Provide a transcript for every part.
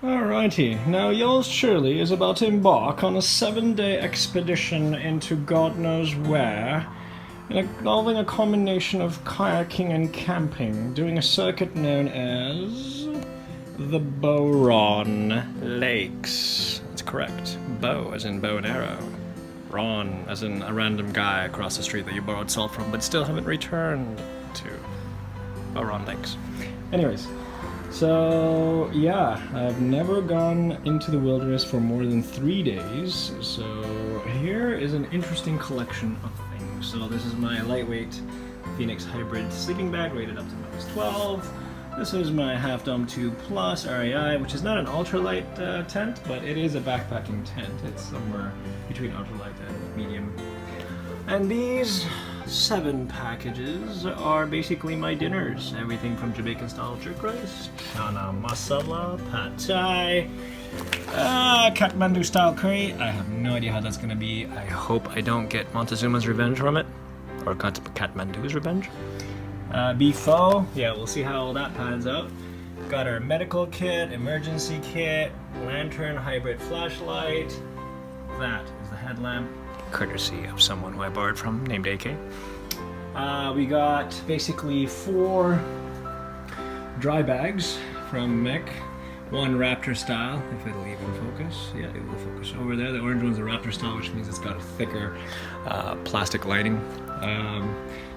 Alrighty, now yours truly is about to embark on a 7-day expedition into God knows where, involving a combination of kayaking and camping, doing a circuit known as the Bowron Lakes. That's correct. Bow as in bow and arrow. Ron as in a random guy across the street that you borrowed salt from but still haven't returned to. Bowron Lakes. Anyways. So, yeah, I've never gone into the wilderness for more than 3 days, so here is an interesting collection of things. So this is my lightweight Phoenix Hybrid sleeping bag rated up to -12. This is my Half Dome 2 Plus RAI, which is not an ultralight tent, but it is a backpacking tent. It's somewhere between ultralight and medium. And these 7 packages are basically my dinners. Everything from Jamaican style jerk rice, chana masala, pad thai, Kathmandu style curry. I have no idea how that's gonna be. I hope I don't get Montezuma's revenge from it, or Kathmandu's revenge. Beef pho, yeah, we'll see how all that pans out. Got our medical kit, emergency kit, lantern, hybrid flashlight. That is the headlamp, courtesy of someone who I borrowed from, named AK. We got basically 4 dry bags from Mick. One Raptor style, if it'll even focus. Yeah, it will focus over there. The orange one's a Raptor style, which means it's got a thicker plastic lining.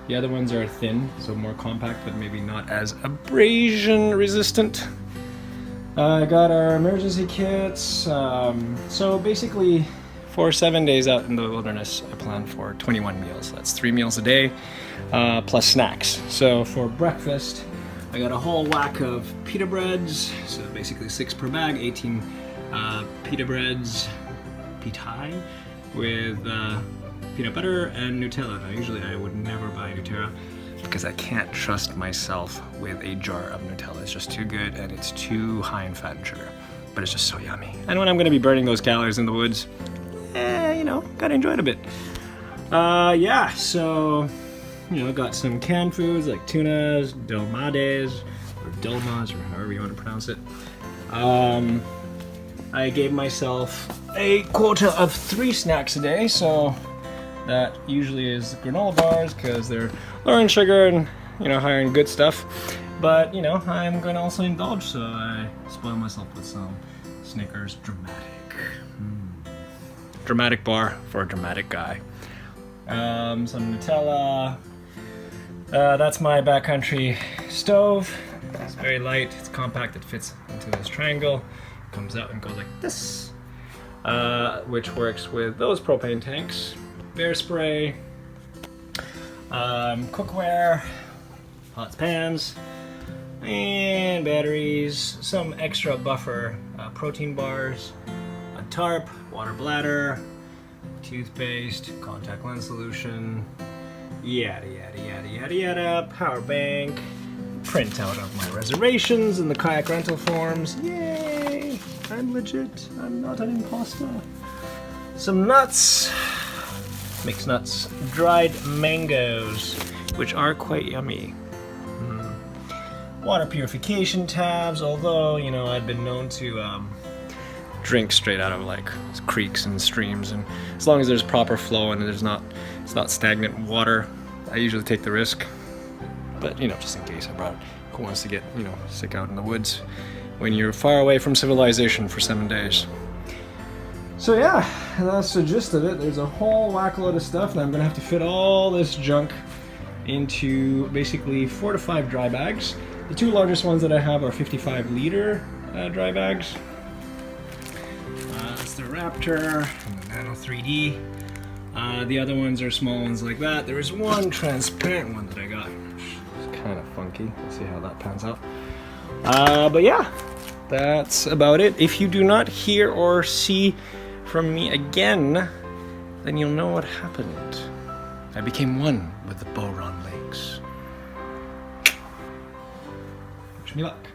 The other ones are thin, so more compact, but maybe not as abrasion resistant. I got our emergency kits. So basically, for 7 days out in the wilderness, I plan for 21 meals. That's 3 meals a day, plus snacks. So for breakfast, I got a whole whack of pita breads, so basically 6 per bag, 18 pita breads, pita, with peanut butter and Nutella. Now usually I would never buy Nutella because I can't trust myself with a jar of Nutella. It's just too good and it's too high in fat and sugar, but it's just so yummy. And when I'm gonna be burning those calories in the woods, you know, gotta enjoy it a bit. Yeah, so, you know, got some canned foods like tunas, dolmades, or dolmas, or however you want to pronounce it. I gave myself a quota of 3 snacks a day, so that usually is granola bars because they're lower in sugar and, you know, higher in good stuff. But, you know, I'm going to also indulge, so I spoil myself with some Snickers Dramatic. Dramatic bar for a dramatic guy. Some Nutella. That's my backcountry stove. It's very light, it's compact, it fits into this triangle. Comes out and goes like this. Which works with those propane tanks. Bear spray. Cookware. Pots, pans. And batteries. Some extra buffer protein bars. A tarp, water bladder, toothpaste, contact lens solution, yada yada yada yada yada, power bank, printout of my reservations and the kayak rental forms. Yay! I'm legit. I'm not an imposter. Some nuts, mixed nuts, dried mangoes, which are quite yummy. Water purification tabs, although, you know, I've been known to drink straight out of like creeks and streams, and as long as there's proper flow and it's not stagnant water, I usually take the risk. But, you know, just in case, I brought it. Who wants to get, you know, sick out in the woods when you're far away from civilization for 7 days? So yeah, that's the gist of it. There's a whole whack load of stuff, and I'm gonna have to fit all this junk into basically 4 to 5 dry bags. The 2 largest ones that I have are 55-liter dry bags. That's the Raptor and the Nano 3D. The other ones are small ones like that. There is one transparent one that I got, which is kind of funky. Let's see how that pans out. But yeah, that's about it. If you do not hear or see from me again, then you'll know what happened. I became one with the Bowron Lakes. Wish me luck.